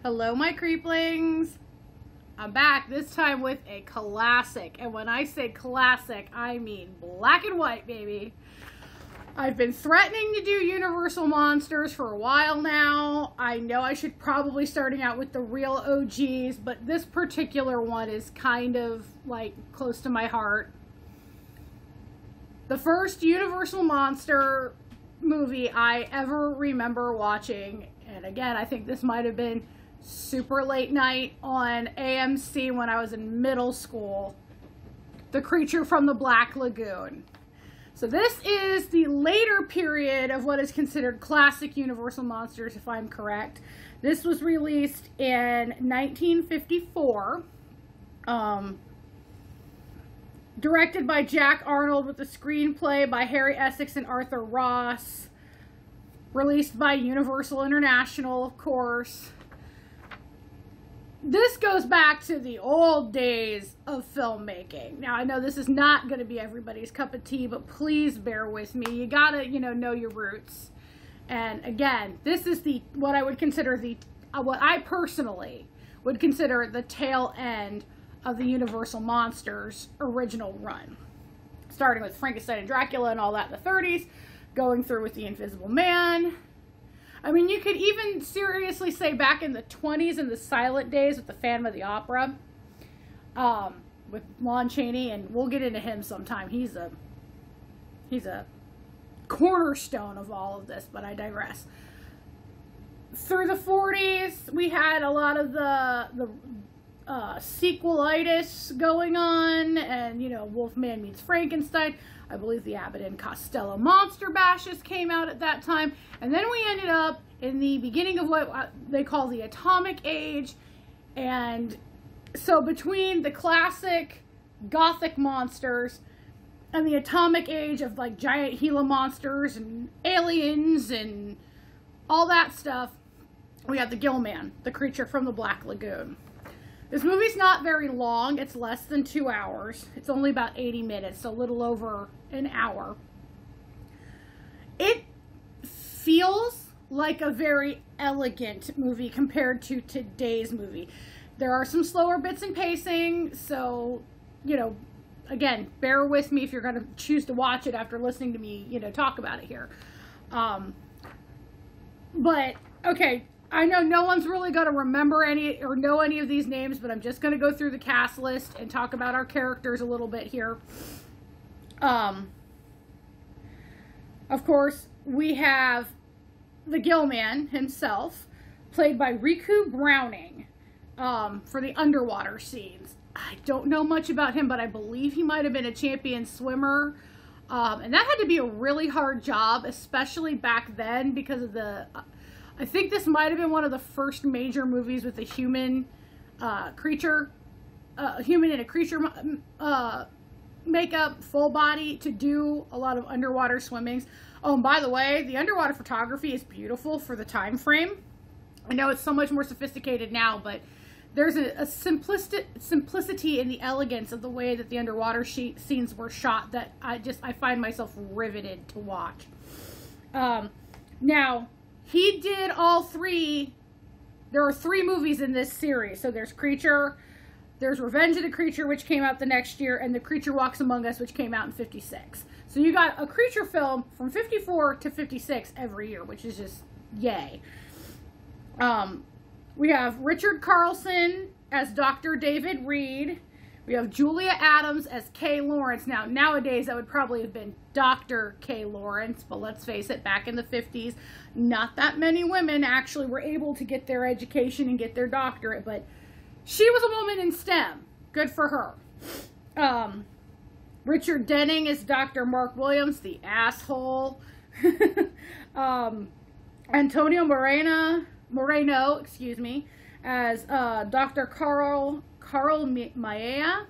Hello, my creeplings. I'm back, this time with a classic. And when I say classic, I mean black and white, baby. I've been threatening to do Universal Monsters for a while now. I know I should probably starting out with the real OGs, but this particular one is kind of like close to my heart. The first Universal Monster movie I ever remember watching, and again, I think this might have been super late night on AMC when I was in middle school, The Creature from the Black Lagoon. So this is the later period of what is considered classic Universal Monsters, if I'm correct. This was released in 1954. Directed by Jack Arnold with a screenplay by Harry Essex and Arthur Ross. Released by Universal International, of course. This goes back to the old days of filmmaking. Now, I know this is not going to be everybody's cup of tea, but please bear with me. You gotta, know your roots. And again, this is what I would consider what I personally would consider the tail end of the Universal Monsters original run. Starting with Frankenstein and Dracula and all that in the 30s, going through with The Invisible Man. I mean, you could even seriously say back in the 20s in the silent days with the Phantom of the Opera, with Lon Chaney, and we'll get into him sometime. He's a cornerstone of all of this, but I digress. Through the 40s, we had a lot of the sequelitis going on, and Wolfman Meets Frankenstein. I believe the Abbott and Costello Monster Bashes came out at that time, and then we ended up in the beginning of what they call the Atomic Age. And so between the classic Gothic monsters and the Atomic Age of like giant Gila monsters and aliens and all that stuff, we have the Gill-Man, the Creature from the Black Lagoon. This movie's not very long. It's less than 2 hours. It's only about 80 minutes, so a little over an hour. It feels like a very elegant movie compared to today's movie. There are some slower bits in pacing, so, again, bear with me if you're going to choose to watch it after listening to me, talk about it here. But, okay. I know no one's really going to remember any or know any of these names, but I'm just going to go through the cast list and talk about our characters a little bit here. Of course, we have the Gill-Man himself, played by Riku Browning, for the underwater scenes. I don't know much about him, but I believe he might have been a champion swimmer. And that had to be a really hard job, especially back then because of I think this might have been one of the first major movies with a human creature, human in a creature makeup, full body, to do a lot of underwater swimmings. Oh, and by the way, the underwater photography is beautiful for the time frame. I know it's so much more sophisticated now, but there's a simplicity in the elegance of the way that the underwater scenes were shot that I find myself riveted to watch. Now, he did all three. There are 3 movies in this series. So there's Creature, there's Revenge of the Creature, which came out the next year, and The Creature Walks Among Us, which came out in 56. So you got a Creature film from 54 to 56 every year, which is just yay. We have Richard Carlson as Dr. David Reed. We have Julia Adams as Kay Lawrence. Now, nowadays, that would probably have been Dr. Kay Lawrence, but let's face it, back in the 50s, not that many women actually were able to get their education and get their doctorate, but she was a woman in STEM. Good for her. Richard Denning is Dr. Mark Williams, the asshole. Antonio Moreno, as Dr. Carl Maia,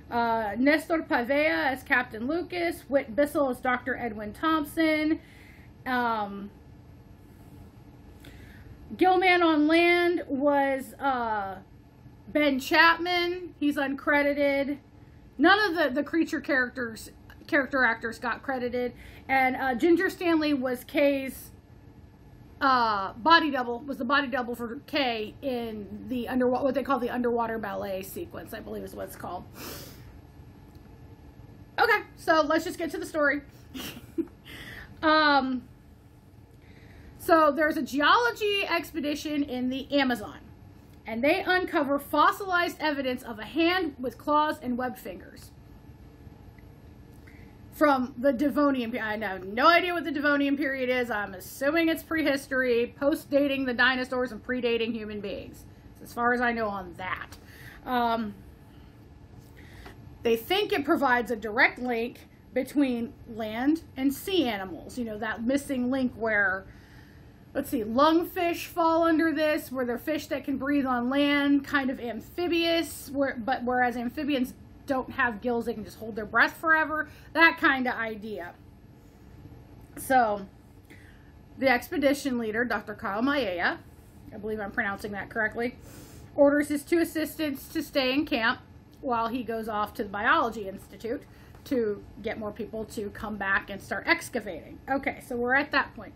Nestor Pavea as Captain Lucas, Whit Bissell as Dr. Edwin Thompson, Gill-Man on Land was Ben Chapman. He's uncredited. None of the creature character actors got credited, and Ginger Stanley was Kay's body double, was the body double for K in the what they call the underwater ballet sequence, I believe is what it's called. Okay, so let's just get to the story. So there's a geology expedition in the Amazon, and they uncover fossilized evidence of a hand with claws and webbed fingers from the Devonian period. I have no idea what the Devonian period is. I'm assuming it's prehistory, post-dating the dinosaurs and predating human beings. As far as I know on that. They think it provides a direct link between land and sea animals. You know, that missing link where, let's see, lungfish fall under this, where they're fish that can breathe on land, kind of amphibious, whereas amphibians don't have gills, they can just hold their breath forever, that kind of idea. So, the expedition leader, Dr. Carl Maia, I believe I'm pronouncing that correctly, orders his 2 assistants to stay in camp while he goes off to the Biology Institute to get more people to come back and start excavating. Okay, so we're at that point.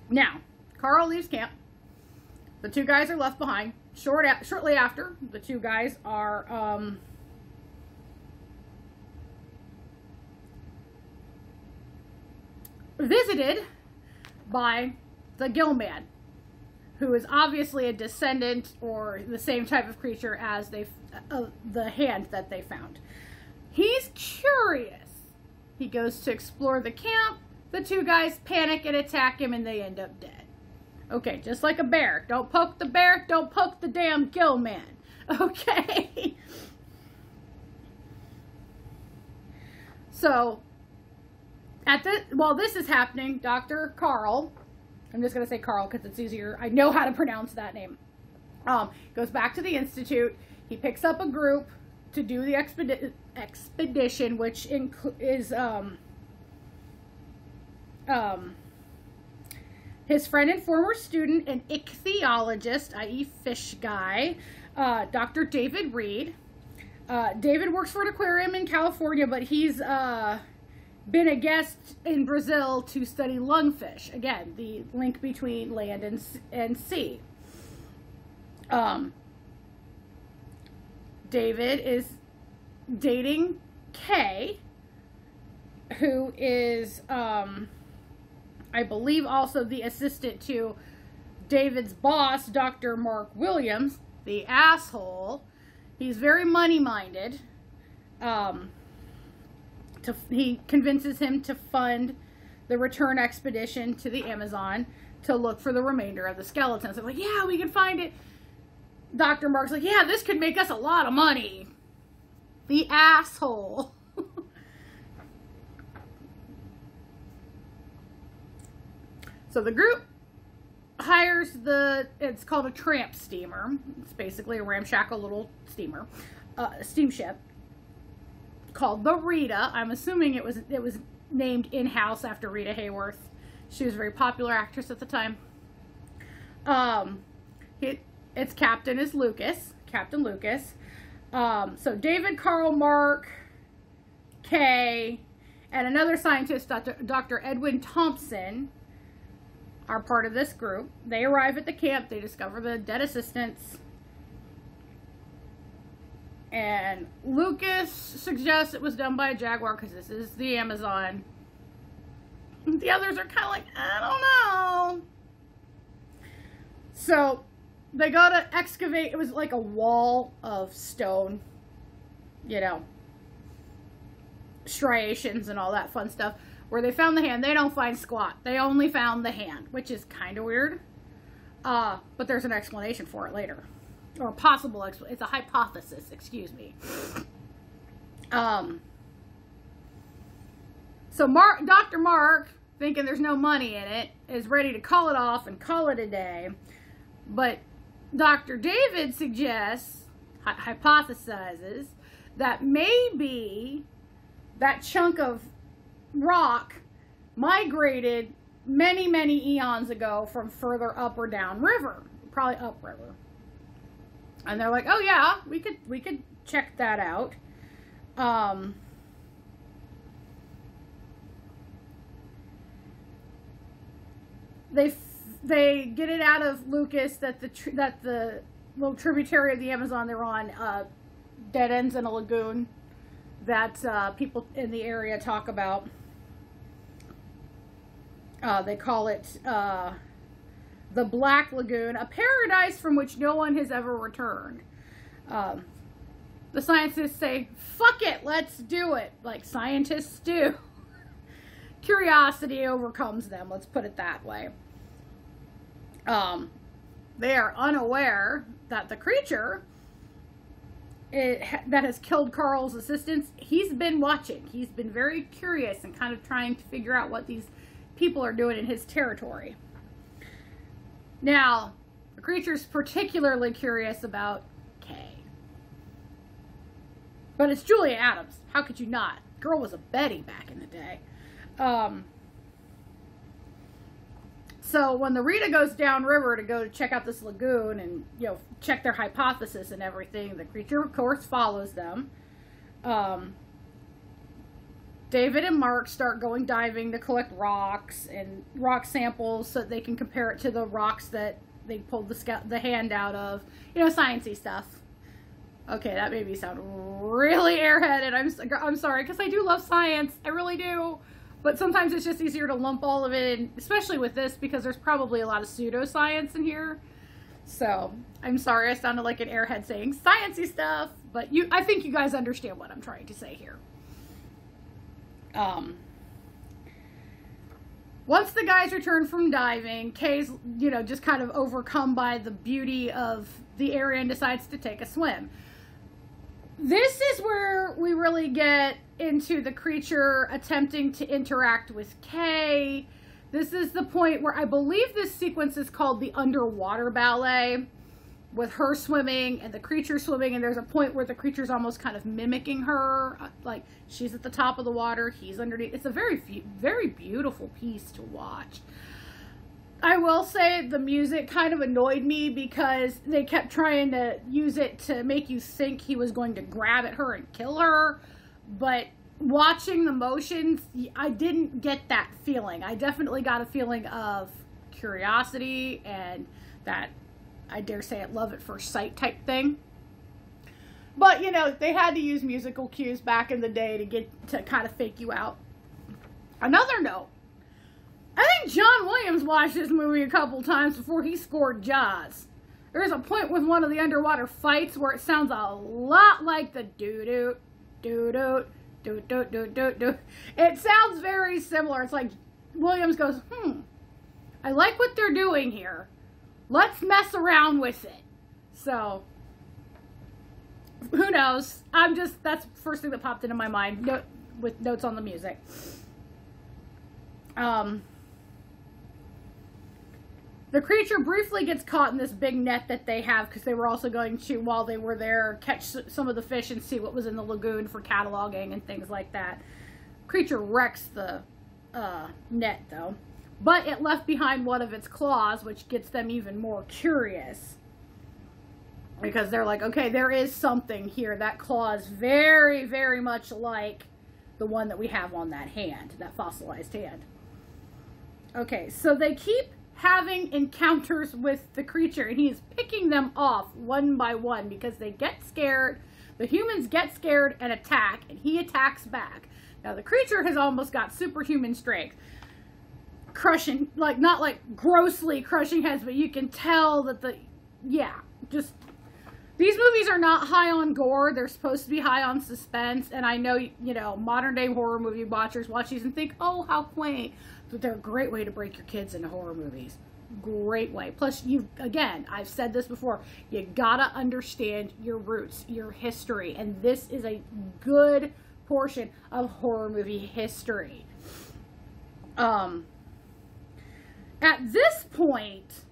Now, Carl leaves camp. The 2 guys are left behind. Shortly after, the 2 guys are visited by the Gill Man, who is obviously a descendant or the same type of creature as the hand that they found. He's curious. He goes to explore the camp. The 2 guys panic and attack him, and they end up dead. Okay, just like a bear. Don't poke the bear, don't poke the damn Gill Man. Okay? So, while this is happening, Dr. Carl, I'm just going to say Carl because it's easier. I know how to pronounce that name. Goes back to the Institute. He picks up a group to do the expedition, which is his friend and former student and ichthyologist, i.e. fish guy, Dr. David Reed. David works for an aquarium in California, but he's been a guest in Brazil to study lungfish. Again, the link between land and sea. David is dating Kay, who is, I believe, also the assistant to David's boss, Dr. Mark Williams, the asshole. He's very money-minded. He convinces him to fund the return expedition to the Amazon to look for the remainder of the skeletons. I'm like, yeah, we can find it. Dr. Mark's like, yeah, this could make us a lot of money. The asshole. So the group hires it's called a tramp steamer. It's basically a ramshackle little steamer, steamship called the Rita. I'm assuming it was named in-house after Rita Hayworth. She was a very popular actress at the time. Its captain is Captain Lucas. So David, Carl, Mark, Kay, and another scientist, Dr. Edwin Thompson, are part of this group. They arrive at the camp. They discover the dead assistants. And Lucas suggests it was done by a jaguar because this is the Amazon. The others are kind of like, I don't know. So they go to excavate. It was like a wall of stone, you know, striations and all that fun stuff. Where they found the hand, they don't find squat. They only found the hand, which is kind of weird. But there's an explanation for it later. Or a possible explanation. It's a hypothesis, excuse me. So Dr. Mark, thinking there's no money in it, is ready to call it off and call it a day. But Dr. David suggests, hypothesizes, that maybe that chunk of rock migrated many, many eons ago from further up or down river, probably upriver. And they're like, oh yeah, we could check that out. they get it out of Lucas that the little tributary of the Amazon they're on dead ends in a lagoon that people in the area talk about. They call it the Black Lagoon, a paradise from which no one has ever returned. The scientists say, fuck it, let's do it, like scientists do. Curiosity overcomes them, let's put it that way. They are unaware that the creature that has killed Carl's assistants, he's been watching. He's been very curious and kind of trying to figure out what these people are doing in his territory. Now, the creature's particularly curious about Kay. But it's Julia Adams. How could you not? Girl was a Betty back in the day. So when the Rita goes downriver to go to check out this lagoon and, you know, check their hypothesis and everything, the creature, of course, follows them. David and Mark start going diving to collect rocks and rock samples so that they can compare it to the rocks that they pulled the hand out of. You know, sciencey stuff. Okay, that made me sound really airheaded. I'm sorry, because I do love science. I really do. But sometimes it's just easier to lump all of it in, especially with this, because there's probably a lot of pseudoscience in here. So, I'm sorry I sounded like an airhead saying sciencey stuff, but I think you guys understand what I'm trying to say here. Once the guys return from diving, Kay's, you know, just kind of overcome by the beauty of the area and decides to take a swim. This is where we really get into the creature attempting to interact with Kay. This is the point where I believe this sequence is called the underwater ballet, with her swimming and the creature swimming, and there's a point where the creature's almost kind of mimicking her, like she's at the top of the water, he's underneath. It's a very, very beautiful piece to watch. I will say the music kind of annoyed me because they kept trying to use it to make you think he was going to grab at her and kill her, but watching the motions, I didn't get that feeling. I definitely got a feeling of curiosity and that, I dare say it, love at first sight type thing. But, you know, they had to use musical cues back in the day to kind of fake you out. Another note. I think John Williams watched this movie a couple times before he scored Jaws. There's a point with one of the underwater fights where it sounds a lot like the doo-doo, doo-doo, doo-doo, doo-doo, doo. It sounds very similar. It's like Williams goes, I like what they're doing here. Let's mess around with it. So, who knows? That's the first thing that popped into my mind with notes on the music. The creature briefly gets caught in this big net that they have because they were also going to, while they were there, catch some of the fish and see what was in the lagoon for cataloging and things like that. Creature wrecks the net, though. But it left behind one of its claws, which gets them even more curious. Because they're like, okay, there is something here. That claw is very, very much like the one that we have on that hand, that fossilized hand. Okay, so they keep having encounters with the creature, and he's picking them off one by one because they get scared. The humans get scared and attack, and he attacks back. Now, the creature has almost got superhuman strength. Crushing, like, not like grossly crushing heads, but you can tell that these movies are not high on gore. They're supposed to be high on suspense, and I know, you know, modern day horror movie watchers watch these and think, oh, how quaint. But they're a great way to break your kids into horror movies. Great way. Plus, again, I've said this before, you gotta understand your roots, your history, and this is a good portion of horror movie history. At this point,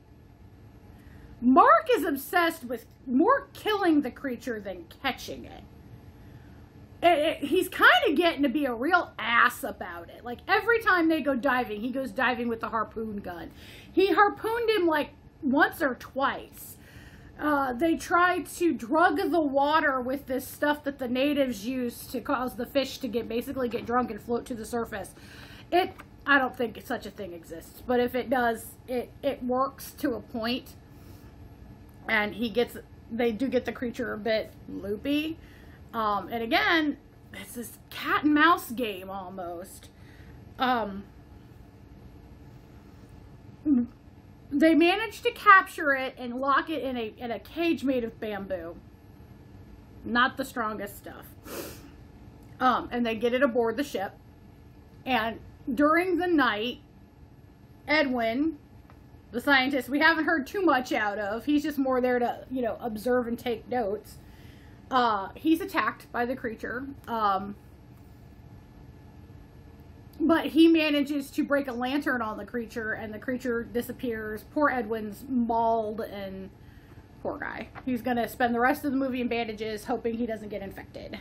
Mark is obsessed with more killing the creature than catching it. He's kind of getting to be a real ass about it. Like, every time they go diving, he goes diving with the harpoon gun. He harpooned him, like, once or twice. They tried to drug the water with this stuff that the natives use to cause the fish to basically get drunk and float to the surface. I don't think such a thing exists, but if it does, it works to a point, and they do get the creature a bit loopy, and again, it's this cat and mouse game almost. They managed to capture it and lock it in a cage made of bamboo. Not the strongest stuff. And they get it aboard the ship. And during the night, Edwin, the scientist we haven't heard too much out of, he's just more there to, observe and take notes. He's attacked by the creature. But he manages to break a lantern on the creature, and the creature disappears. Poor Edwin's mauled, and poor guy. He's going to spend the rest of the movie in bandages, hoping he doesn't get infected.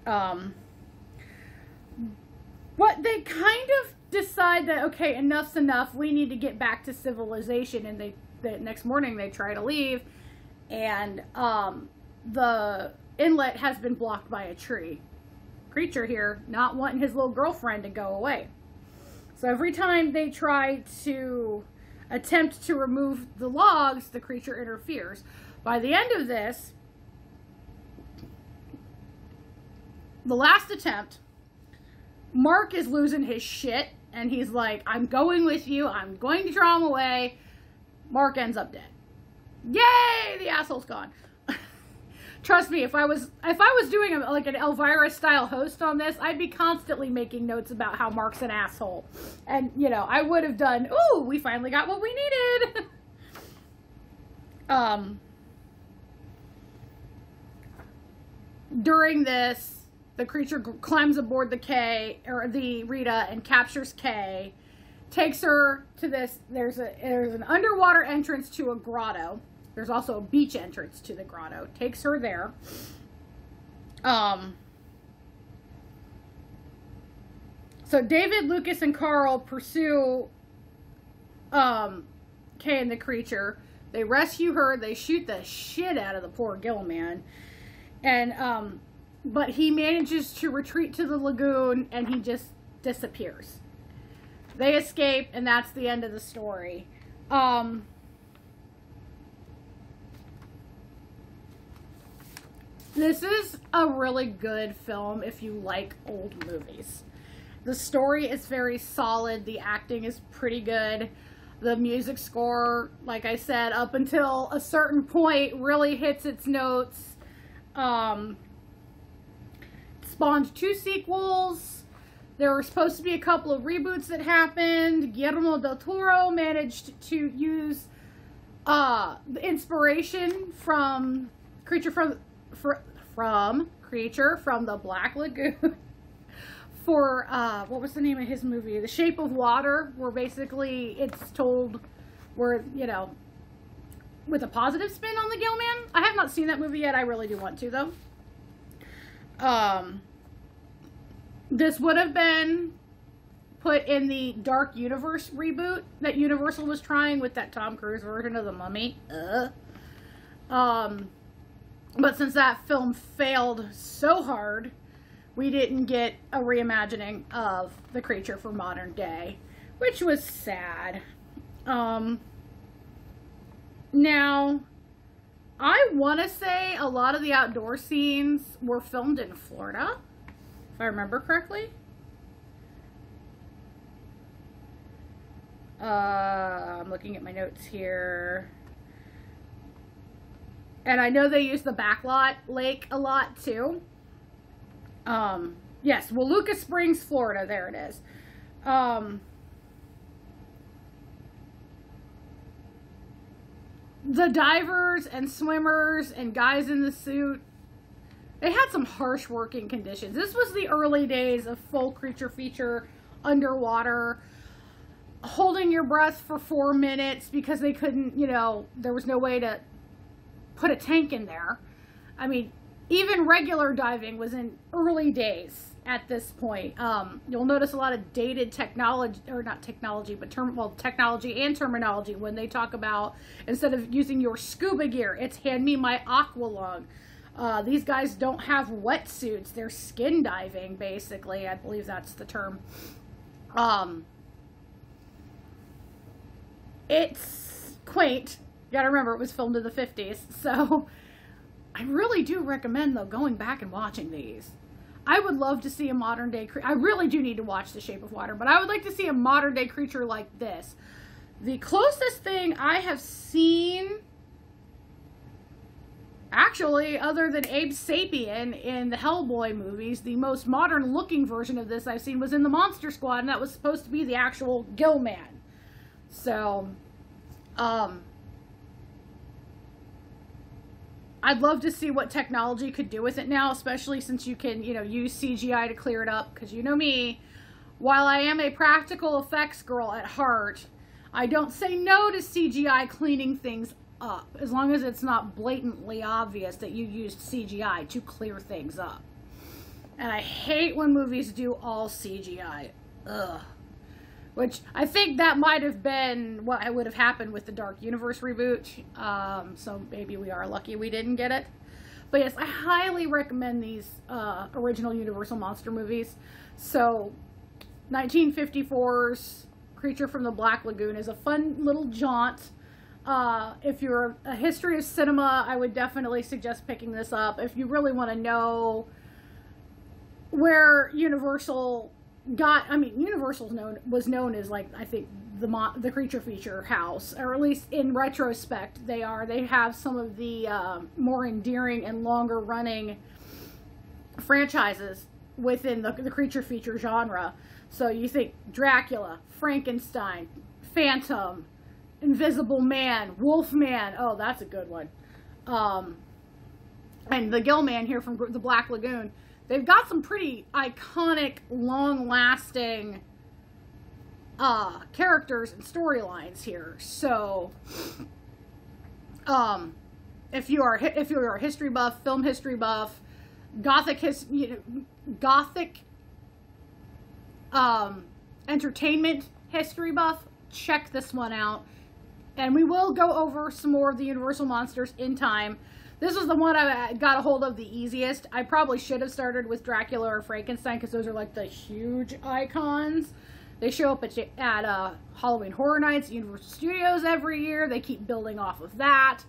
But they kind of decide that, okay, enough's enough. We need to get back to civilization. And the next morning they try to leave, and the inlet has been blocked by a tree. Creature here not wanting his little girlfriend to go away. So every time they try to attempt to remove the logs, the creature interferes. By the end of this, the last attempt, Mark is losing his shit, and he's like, I'm going with you, I'm going to draw him away. Mark ends up dead. Yay, the asshole's gone. Trust me, if I was doing like an Elvira style host on this, I'd be constantly making notes about how Mark's an asshole. And, I would have done, ooh, we finally got what we needed. During this, the creature climbs aboard the Rita, and captures Kay, takes her to this, there's an underwater entrance to a grotto. There's also a beach entrance to the grotto. Takes her there. So David, Lucas, and Carl pursue Kay and the creature. They rescue her. They shoot the shit out of the poor Gill man. And, but he manages to retreat to the lagoon, and he just disappears. They escape, and that's the end of the story. This is a really good film if you like old movies. The story is very solid. The acting is pretty good. The music score, like I said, up until a certain point, really hits its notes. Spawned 2 sequels. There were supposed to be a couple of reboots that happened. Guillermo del Toro managed to use the inspiration from Creature from the Black Lagoon for what was the name of his movie, The Shape of Water, where basically it's told where, with a positive spin on the Gill man. I have not seen that movie yet. I really do want to, though. This would have been put in the Dark Universe reboot that Universal was trying with that Tom Cruise version of The Mummy. But since that film failed so hard, we didn't get a reimagining of the creature for modern day, which was sad. Now, I want to say a lot of the outdoor scenes were filmed in Florida, if I remember correctly. I'm looking at my notes here. And I know they use the Backlot Lake a lot, too. Yes, Waluka Springs, Florida. There it is. The divers and swimmers and guys in the suit, they had some harsh working conditions. This was the early days of full creature feature underwater, holding your breath for 4 minutes because they couldn't, there was no way to put a tank in there. I mean, even regular diving was in early days at this point. You'll notice a lot of dated technology, or not technology, but technology and terminology when they talk about, instead of using your scuba gear, it's hand me my aqualung. These guys don't have wetsuits. They're skin diving, basically. I believe that's the term. It's quaint. You gotta remember, it was filmed in the 50s. So I really do recommend, though, going back and watching these. I would love to see a modern day creature. I really do need to watch The Shape of Water, but I would like to see a modern day creature like this. The closest thing I have seen, actually, other than Abe Sapien in the Hellboy movies, the most modern looking version of this I've seen was in the Monster Squad, and that was supposed to be the actual Gill-Man. So, I'd love to see what technology could do with it now, especially since you can, you know, use CGI to clear it up, because you know me, while I am a practical effects girl at heart, I don't say no to CGI cleaning things up, as long as it's not blatantly obvious that you used CGI to clear things up. And I hate when movies do all CGI. Ugh. Which, I think that might have been what would have happened with the Dark Universe reboot. So maybe we are lucky we didn't get it. But yes, I highly recommend these original Universal Monster movies. So, 1954's Creature from the Black Lagoon is a fun little jaunt. If you're a history of cinema, I would definitely suggest picking this up. If you really want to know where Universal got, I mean, Universal's was known as, like, I think the creature feature house, or at least in retrospect they have some of the more endearing and longer running franchises within the creature feature genre. So you think Dracula, Frankenstein, Phantom, Invisible Man, Wolfman. Oh, that's a good one. And the Gill-Man here from the Black Lagoon. They've got some pretty iconic, long-lasting characters and storylines here. So, if you are a history buff, film history buff, gothic entertainment history buff, check this one out. And we will go over some more of the Universal Monsters in time. This was the one I got a hold of the easiest. I probably should have started with Dracula or Frankenstein, because those are like the huge icons. They show up at Halloween Horror Nights at Universal Studios every year. They keep building off of that.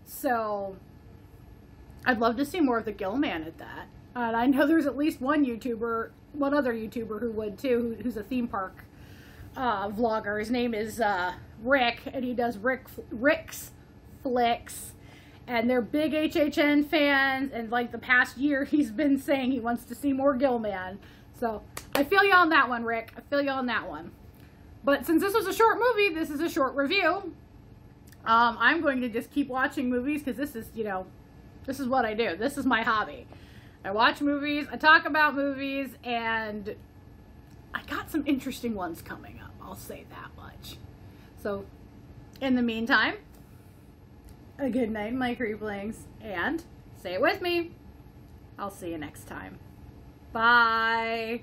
So I'd love to see more of the Gill-Man at that. And I know there's at least one other YouTuber who would too, who's a theme park vlogger. His name is Rick, and he does Rick's Flicks. And they're big HHN fans, and like the past year, he's been saying he wants to see more Gill-Man. So, I feel you on that one, Rick. I feel you on that one. But since this was a short movie, this is a short review. I'm going to just keep watching movies, because this is, you know, this is what I do. This is my hobby. I watch movies, I talk about movies, and I got some interesting ones coming up. I'll say that much. So, in the meantime, a good night, my creeplings, and say it with me. I'll see you next time. Bye.